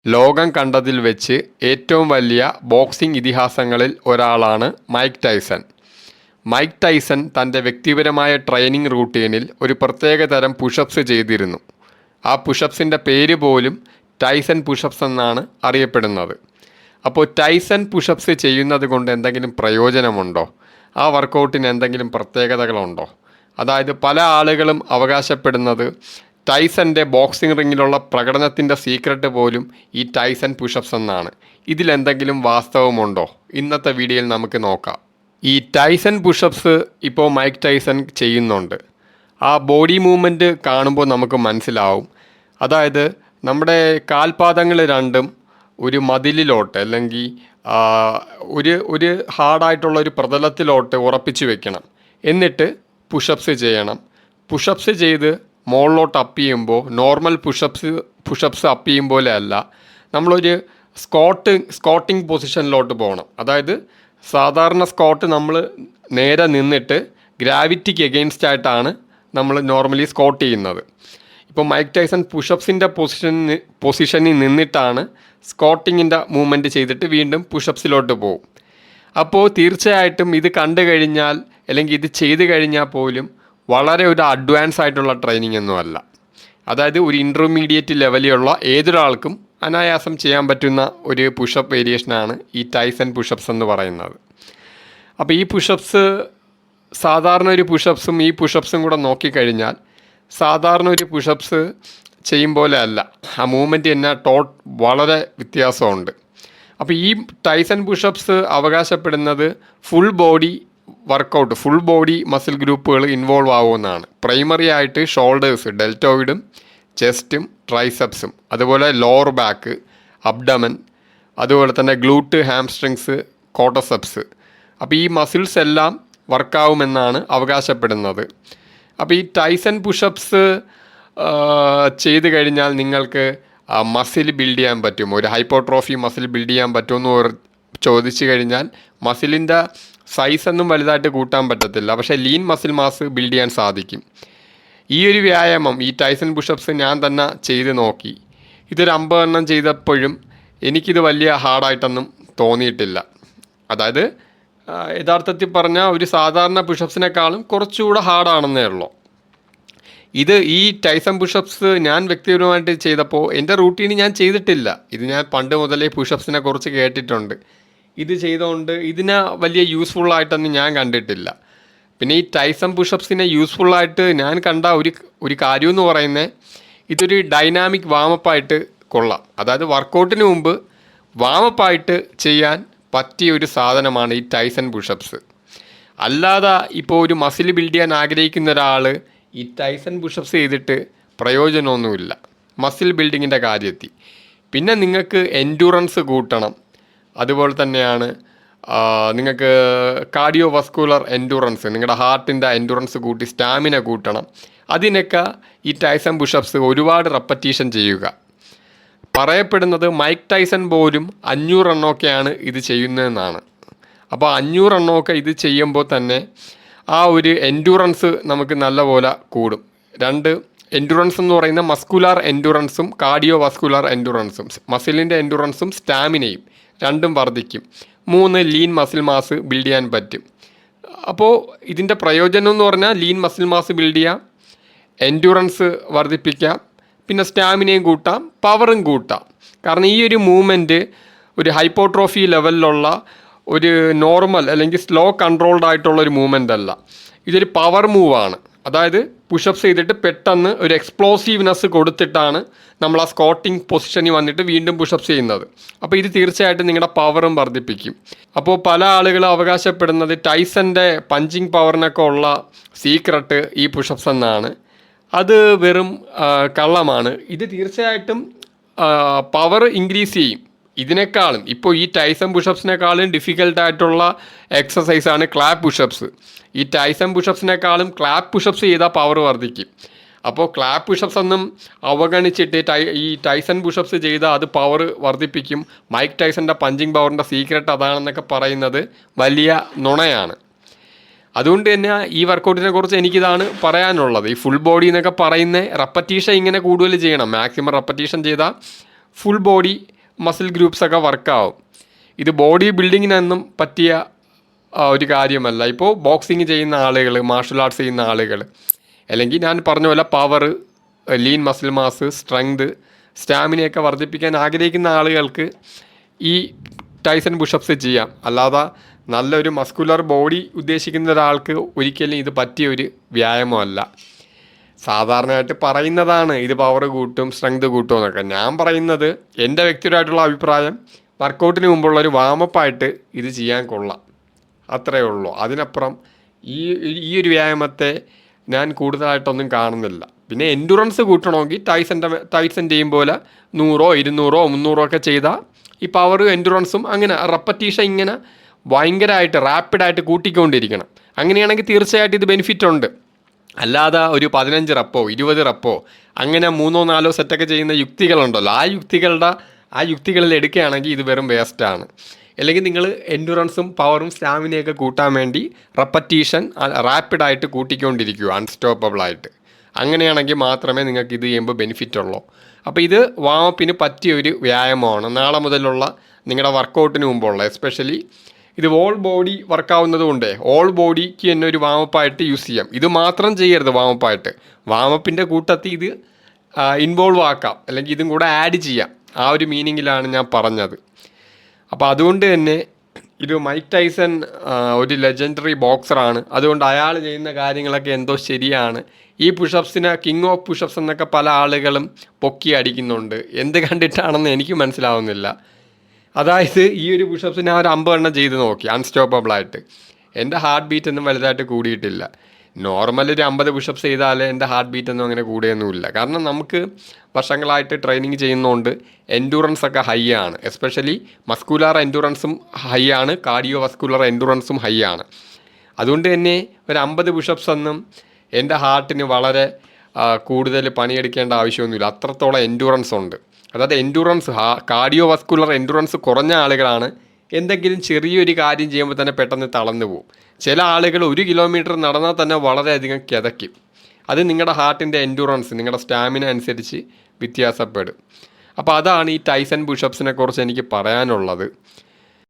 ലോകം കണ്ടതിൽ വെച്ച് ഏറ്റവും വലിയ ബോക്സിംഗ് ഇതിഹാസങ്ങളിൽ ഒരാളാണ് മൈക്ക് ടൈസൺ. മൈക്ക് ടൈസൺ തൻ്റെ വ്യക്തിപരമായ ട്രെയിനിങ് റൂട്ടീനിൽ ഒരു പ്രത്യേക തരം പുഷപ്സ് ചെയ്തിരുന്നു. ആ പുഷപ്സിൻ്റെ പേര് പോലും ടൈസൺ പുഷപ്സ് എന്നാണ് അറിയപ്പെടുന്നത്. അപ്പോൾ ടൈസൺ പുഷപ്സ് ചെയ്യുന്നത് കൊണ്ട് എന്തെങ്കിലും പ്രയോജനമുണ്ടോ? ആ വർക്കൗട്ടിന് എന്തെങ്കിലും പ്രത്യേകതകളുണ്ടോ? അതായത് പല ആളുകളും അവകാശപ്പെടുന്നത് ടൈസൻ്റെ ബോക്സിംഗ് റിങ്ങിലുള്ള പ്രകടനത്തിൻ്റെ സീക്രട്ട് പോലും ഈ ടൈസൺ പുഷപ്സ് എന്നാണ്. ഇതിലെന്തെങ്കിലും വാസ്തവമുണ്ടോ? ഇന്നത്തെ വീഡിയോയിൽ നമുക്ക് നോക്കാം. ഈ ടൈസൺ പുഷപ്സ് ഇപ്പോൾ മൈക്ക് ടൈസൺ ചെയ്യുന്നുണ്ട്. ആ ബോഡി മൂവ്മെൻറ്റ് കാണുമ്പോൾ നമുക്ക് മനസ്സിലാവും. അതായത് നമ്മുടെ കാൽപാദങ്ങൾ രണ്ടും ഒരു മതിലിലോട്ട് അല്ലെങ്കിൽ ഒരു ഹാർഡായിട്ടുള്ള ഒരു പ്രതലത്തിലോട്ട് ഉറപ്പിച്ച് വെക്കണം. എന്നിട്ട് പുഷപ്സ് ചെയ്യണം. പുഷപ്സ് ചെയ്ത് മുകളിലോട്ട് അപ്പ് ചെയ്യുമ്പോൾ നോർമൽ പുഷപ്സ് അപ്പ് ചെയ്യും പോലെ അല്ല, നമ്മളൊരു സ്കോട്ടിങ് പൊസിഷനിലോട്ട് പോകണം. അതായത് സാധാരണ സ്കോട്ട് നമ്മൾ നേരെ നിന്നിട്ട് ഗ്രാവിറ്റിക്ക് എഗെയിൻസ്റ്റ് ആയിട്ടാണ് നമ്മൾ നോർമലി സ്കോട്ട് ചെയ്യുന്നത്. ഇപ്പോൾ മൈക്ക് ടൈസൺ പുഷപ്സിൻ്റെ പൊസിഷനിൽ നിന്നിട്ടാണ് സ്കോട്ടിങ്ങിൻ്റെ മൂവ്മെൻറ്റ് ചെയ്തിട്ട് വീണ്ടും പുഷപ്സിലോട്ട് പോകും. അപ്പോൾ തീർച്ചയായിട്ടും ഇത് കണ്ടു കഴിഞ്ഞാൽ അല്ലെങ്കിൽ ഇത് ചെയ്ത് കഴിഞ്ഞാൽ പോലും വളരെ ഒരു അഡ്വാൻസ് ആയിട്ടുള്ള ട്രെയിനിങ് ഒന്നുമല്ല. അതായത് ഒരു ഇൻ്റർമീഡിയറ്റ് ലെവലിലുള്ള ഏതൊരാൾക്കും അനായാസം ചെയ്യാൻ പറ്റുന്ന ഒരു പുഷപ്പ് വേരിയേഷനാണ് ഈ ടൈസൺ പുഷപ്സ് എന്ന് പറയുന്നത്. അപ്പോൾ ഈ പുഷപ്സ് സാധാരണ ഒരു പുഷപ്സും ഈ പുഷപ്സും കൂടെ നോക്കിക്കഴിഞ്ഞാൽ സാധാരണ ഒരു പുഷപ്സ് ചെയ്യും പോലെ അല്ല. ആ മൂവ്മെൻറ്റ് തന്നെ വളരെ വ്യത്യാസമുണ്ട്. അപ്പോൾ ഈ ടൈസൺ പുഷപ്സ് അവകാശപ്പെടുന്നത് full body workout, full body muscle ഗ്രൂപ്പുകൾ ഇൻവോൾവ് ആവുമെന്നാണ്. പ്രൈമറി ആയിട്ട് ഷോൾഡേഴ്സ്, ഡെൽറ്റോയിഡും ചെസ്റ്റും ട്രൈസെപ്സും, അതുപോലെ ലോവർ ബാക്ക്, അബ്ഡമൻ, അതുപോലെ തന്നെ ഗ്ലൂട്ട്, ഹാംസ്ട്രിങ്സ്, കോട്ടസെപ്സ്. അപ്പോൾ ഈ മസിൽസ് എല്ലാം വർക്കാവുമെന്നാണ് അവകാശപ്പെടുന്നത്. അപ്പോൾ ഈ ടൈസൺ പുഷപ്സ് ചെയ്ത് കഴിഞ്ഞാൽ നിങ്ങൾക്ക് മസിൽ ബിൽഡ് ചെയ്യാൻ പറ്റും, ഒരു ഹൈപ്പോട്രോഫി മസിൽ ബിൽഡ് ചെയ്യാൻ പറ്റുമെന്ന് ചോദിച്ചു കഴിഞ്ഞാൽ മസിലിൻ്റെ സൈസൊന്നും വലുതായിട്ട് കൂട്ടാൻ പറ്റത്തില്ല, പക്ഷേ ലീൻ മസിൽ മാസ് ബിൽഡ് ചെയ്യാൻ സാധിക്കും. ഈ ഒരു വ്യായാമം, ഈ ടൈസൺ പുഷപ്സ് ഞാൻ തന്നെ ചെയ്ത് നോക്കി. ഇതൊരു 50 എണ്ണം ചെയ്തപ്പോഴും എനിക്കിത് വലിയ ഹാർഡായിട്ടൊന്നും തോന്നിയിട്ടില്ല. അതായത് യഥാർത്ഥത്തിൽ പറഞ്ഞാൽ ഒരു സാധാരണ പുഷപ്സിനേക്കാളും കുറച്ചുകൂടെ ഹാർഡാണെന്നേ ഉള്ളൂ. ഈ ടൈസൺ പുഷപ്സ് ഞാൻ വ്യക്തിപരമായിട്ട് ചെയ്തപ്പോൾ എൻ്റെ റൂട്ടീന് ഞാൻ ചെയ്തിട്ടില്ല. ഇത് ഞാൻ പണ്ട് മുതലേ പുഷപ്സിനെ കുറിച്ച് കേട്ടിട്ടുണ്ട്. ഇത് ചെയ്തുകൊണ്ട് ഇതിനെ വലിയ യൂസ്ഫുള്ളായിട്ടൊന്നും ഞാൻ കണ്ടിട്ടില്ല. പിന്നെ ഈ ടൈസൺ പുഷപ്സിനെ യൂസ്ഫുള്ളായിട്ട് ഞാൻ കണ്ട ഒരു കാര്യമെന്ന് പറയുന്നത് ഇതൊരു ഡൈനാമിക് വാമപ്പായിട്ട് കൊള്ളാം. അതായത് വർക്കൗട്ടിന് മുമ്പ് വാമപ്പായിട്ട് ചെയ്യാൻ പറ്റിയ ഒരു സാധനമാണ് ഈ ടൈസൺ പുഷപ്സ്. അല്ലാതെ ഇപ്പോൾ ഒരു മസിൽ ബിൽഡ് ചെയ്യാൻ ആഗ്രഹിക്കുന്ന ഒരാൾ ഈ ടൈസൺ പുഷപ്സ് ചെയ്തിട്ട് പ്രയോജനമൊന്നുമില്ല മസിൽ ബിൽഡിങ്ങിൻ്റെ കാര്യത്തിൽ. പിന്നെ നിങ്ങൾക്ക് എൻഡ്യൂറൻസ് കൂട്ടണം. അതുപോലെ തന്നെയാണ് നിങ്ങൾക്ക് കാർഡിയോ വസ്കുലർ എൻഡ്യൂറൻസ്, നിങ്ങളുടെ ഹാർട്ടിൻ്റെ എൻഡ്യൂറൻസ് കൂട്ടി സ്റ്റാമിന കൂട്ടണം. അതിനൊക്കെ ഈ ടൈസൺ പുഷപ്സ് ഒരുപാട് റെപ്പറ്റീഷൻ ചെയ്യുക. പറയപ്പെടുന്നത് മൈക്ക് ടൈസൺ പോലും 500 എണ്ണമൊക്കെയാണ് ഇത് ചെയ്യുന്നതെന്നാണ്. അപ്പോൾ 500 എണ്ണമൊക്കെ ഇത് ചെയ്യുമ്പോൾ തന്നെ ആ ഒരു എൻഡ്യൂറൻസ് നമുക്ക് നല്ലപോലെ കൂടും. എൻഡ്യൂറൻസ് എന്ന് പറയുന്ന മസ്കുലാർ എൻഡ്യൂറൻസും കാർഡിയോ വസ്കുലാർ എൻഡ്യൂറൻസും, മസിലിൻ്റെ എൻഡ്യൂറൻസും സ്റ്റാമിനയും രണ്ടും വർദ്ധിക്കും. 3 ലീൻ മസിൽ മാസ് ബിൽഡ് ചെയ്യാൻ പറ്റും. അപ്പോൾ ഇതിൻ്റെ പ്രയോജനം എന്ന് പറഞ്ഞാൽ ലീൻ മസിൽ മാസ് ബിൽഡ് ചെയ്യാം, എൻഡ്യൂറൻസ് വർദ്ധിപ്പിക്കാം, പിന്നെ സ്റ്റാമിനയും കൂട്ടാം, പവറും കൂട്ടാം. കാരണം ഈ ഒരു മൂവ്മെൻറ്റ് ഒരു ഹൈപ്പോട്രോഫി ലെവലിലുള്ള ഒരു നോർമൽ അല്ലെങ്കിൽ സ്ലോ കൺട്രോൾഡ് ആയിട്ടുള്ള ഒരു മൂവ്മെൻ്റ് അല്ല. ഇതൊരു പവർ മൂവാണ്. അതായത് പുഷപ്സ് ചെയ്തിട്ട് പെട്ടെന്ന് ഒരു എക്സ്പ്ലോസീവ്നെസ് കൊടുത്തിട്ടാണ് നമ്മൾ ആ സ്കോട്ടിങ് പൊസിഷനിൽ വന്നിട്ട് വീണ്ടും പുഷപ്സ് ചെയ്യുന്നത്. അപ്പോൾ ഇത് തീർച്ചയായിട്ടും നിങ്ങളുടെ പവറും വർദ്ധിപ്പിക്കും. അപ്പോൾ പല ആളുകളും അവകാശപ്പെടുന്നത് ടൈസൻ്റെ പഞ്ചിങ് പവറിനൊക്കെ ഉള്ള സീക്രട്ട് ഈ പുഷപ്സ് എന്നാണ്. അത് വെറും കള്ളമാണ്. ഇത് തീർച്ചയായിട്ടും പവർ ഇൻക്രീസ് ചെയ്യും. ഇതിനേക്കാളും ഇപ്പോൾ ഈ ടൈസൺ പുഷപ്സിനേക്കാളും ഡിഫിക്കൽട്ടായിട്ടുള്ള എക്സസൈസാണ് ക്ലാപ്പ് പുഷപ്സ്. ഈ ടൈസൺ പുഷപ്സിനേക്കാളും ക്ലാപ്പ് പുഷപ്സ് ചെയ്താൽ പവർ വർദ്ധിക്കും. അപ്പോൾ ക്ലാപ്പ് പുഷപ്സ് ഒന്നും അവഗണിച്ചിട്ട് ഈ ടൈസൺ പുഷപ്സ് ചെയ്താൽ അത് പവർ വർദ്ധിപ്പിക്കും, മൈക്ക് ടൈസൻ്റെ പഞ്ചിങ് പവറിൻ്റെ സീക്രട്ട് അതാണെന്നൊക്കെ പറയുന്നത് വലിയ നുണയാണ്. അതുകൊണ്ട് തന്നെ ഈ വർക്കൗട്ടിനെ കുറിച്ച് എനിക്കിതാണ് പറയാനുള്ളത്. ഈ ഫുൾ ബോഡി എന്നൊക്കെ പറയുന്ന റെപ്പറ്റീഷൻ ഇങ്ങനെ കൂടുതൽ ചെയ്യണം. മാക്സിമം റെപ്പറ്റീഷൻ ചെയ്താൽ ഫുൾ ബോഡി മസിൽ ഗ്രൂപ്പ്സൊക്കെ വർക്കാവും. ഇത് ബോഡി ബിൽഡിങ്ങിനൊന്നും പറ്റിയ ഒരു കാര്യമല്ല. ഇപ്പോൾ ബോക്സിങ് ചെയ്യുന്ന ആളുകൾ, മാർഷൽ ആർട്സ് ചെയ്യുന്ന ആളുകൾ, അല്ലെങ്കിൽ ഞാൻ പറഞ്ഞ പോലെ power, lean muscle mass, strength, സ്റ്റാമിനയൊക്കെ വർദ്ധിപ്പിക്കാൻ ആഗ്രഹിക്കുന്ന ആളുകൾക്ക് ഈ ടൈസൺ പുഷപ്സ് ചെയ്യാം. അല്ലാതെ നല്ലൊരു മസ്കുലർ ബോഡി ഉദ്ദേശിക്കുന്ന ഒരാൾക്ക് ഒരിക്കലും ഇത് പറ്റിയ ഒരു വ്യായാമമല്ല. സാധാരണയായിട്ട് പറയുന്നതാണ് ഇത് പവർ കൂട്ടും, സ്ട്രെങ്ത് കൂട്ടും എന്നൊക്കെ. ഞാൻ പറയുന്നത് എൻ്റെ വ്യക്തിപരമായിട്ടുള്ള അഭിപ്രായം, വർക്കൗട്ടിന് മുമ്പുള്ളൊരു വാമപ്പായിട്ട് ഇത് ചെയ്യാൻ കൊള്ളാം, അത്രയേ ഉള്ളൂ. അതിനപ്പുറം ഈ ഒരു വ്യായാമത്തെ ഞാൻ കൂടുതലായിട്ടൊന്നും കാണുന്നില്ല. പിന്നെ എൻഡുറൻസ് കൂട്ടണമെങ്കിൽ ടൈസൻ്റെയും പോലെ 100, 200, 300 ഒക്കെ ചെയ്താൽ ഈ പവറും എൻഡുറൻസും അങ്ങനെ റെപ്പറ്റീഷൻ ഇങ്ങനെ ഭയങ്കരമായിട്ട് റാപ്പിഡായിട്ട് കൂട്ടിക്കൊണ്ടിരിക്കണം. അങ്ങനെയാണെങ്കിൽ തീർച്ചയായിട്ടും ഇത് ബെനിഫിറ്റ് ഉണ്ട്. അല്ലാതെ ഒരു 15 റെപ്പോ 20 റെപ്പോ അങ്ങനെ 3-4 സെറ്റൊക്കെ ചെയ്യുന്ന യുക്തികളുണ്ടല്ലോ, ആ യുക്തികളിൽ എടുക്കുകയാണെങ്കിൽ ഇത് വെറും വേസ്റ്റാണ്. അല്ലെങ്കിൽ നിങ്ങൾ എൻഡുറൻസും പവറും സ്റ്റാമിനയൊക്കെ കൂട്ടാൻ വേണ്ടി റെപ്പറ്റീഷൻ റാപ്പിഡായിട്ട് കൂട്ടിക്കൊണ്ടിരിക്കുക അൺസ്റ്റോപ്പബിളായിട്ട്. അങ്ങനെയാണെങ്കിൽ മാത്രമേ നിങ്ങൾക്ക് ഇത് ചെയ്യുമ്പോൾ ബെനിഫിറ്റ് ഉള്ളൂ. അപ്പോൾ ഇത് വാമപ്പിന് പറ്റിയ ഒരു വ്യായാമമാണ്. നാളെ മുതലുള്ള നിങ്ങളുടെ വർക്കൗട്ടിന് മുമ്പുള്ള, എസ്പെഷ്യലി ഇത് ഓൾ ബോഡി വർക്കാവുന്നത് കൊണ്ടേ ഓൾ ബോഡിക്ക് തന്നെ ഒരു വാമപ്പായിട്ട് യൂസ് ചെയ്യാം. ഇത് മാത്രം ചെയ്യരുത് വാമപ്പായിട്ട്. വാമപ്പിൻ്റെ കൂട്ടത്തിൽ ഇത് ഇൻവോൾവ് ആക്കാം, അല്ലെങ്കിൽ ഇതും കൂടെ ആഡ് ചെയ്യാം. ആ ഒരു മീനിങ്ങിലാണ് ഞാൻ പറഞ്ഞത്. അപ്പോൾ അതുകൊണ്ട് തന്നെ ഇത് മൈക്ക് ടൈസൺ ഒരു ലെജൻഡറി ബോക്സറാണ്. അതുകൊണ്ട് അയാൾ ചെയ്യുന്ന കാര്യങ്ങളൊക്കെ എന്തോ ശരിയാണ്. ഈ പുഷപ്സിനെ കിങ് ഓഫ് പുഷപ്സ് എന്നൊക്കെ പല ആളുകളും പൊക്കി അടിക്കുന്നുണ്ട്. എന്ത് കണ്ടിട്ടാണെന്ന് എനിക്ക് മനസ്സിലാവുന്നില്ല. അതായത് ഈ ഒരു പുഷപ്സ് ഞാൻ ഒരു 50 എണ്ണം ചെയ്ത് നോക്കി അൺസ്റ്റോപ്പബിളായിട്ട്. എൻ്റെ ഹാർട്ട് ബീറ്റ് ഒന്നും വലുതായിട്ട് കൂടിയിട്ടില്ല. നോർമൽ ഒരു 50 പുഷപ്സ് ചെയ്താൽ എൻ്റെ ഹാർട്ട് ബീറ്റ് ഒന്നും അങ്ങനെ കൂടുകയൊന്നുമില്ല. കാരണം നമുക്ക് വർഷങ്ങളായിട്ട് ട്രെയിനിങ് ചെയ്യുന്നതുകൊണ്ട് എൻഡുറൻസ് ഒക്കെ ഹൈ ആണ്. എസ്പെഷ്യലി മസ്കുലാർ എൻഡുറൻസും ഹൈ ആണ്, കാർഡിയോ വസ്കുലർ എൻഡുറൻസും ഹൈ ആണ്. അതുകൊണ്ട് തന്നെ ഒരു 50 പുഷപ്സ് ഒന്നും എൻ്റെ ഹാർട്ടിന് വളരെ കൂടുതൽ പണിയെടുക്കേണ്ട ആവശ്യമൊന്നുമില്ല. അത്രത്തോളം എൻഡുറൻസ് ഉണ്ട്. അതായത് എൻഡുറൻസ്, കാർഡിയോ വസ്കുലർ എൻഡുറൻസ് കുറഞ്ഞ ആളുകളാണ് എന്തെങ്കിലും ചെറിയൊരു കാര്യം ചെയ്യുമ്പോൾ തന്നെ പെട്ടെന്ന് തളർന്നു പോകും. ചില ആളുകൾ 1 കിലോമീറ്റർ നടന്നാൽ തന്നെ വളരെയധികം കിതയ്ക്കും. അത് നിങ്ങളുടെ ഹാർട്ടിൻ്റെ എൻഡുറൻസ്, നിങ്ങളുടെ സ്റ്റാമിന അനുസരിച്ച് വ്യത്യാസപ്പെടും. അപ്പോൾ അതാണ് ഈ ടൈസൺ പുഷപ്സിനെ കുറിച്ച് എനിക്ക് പറയാനുള്ളത്.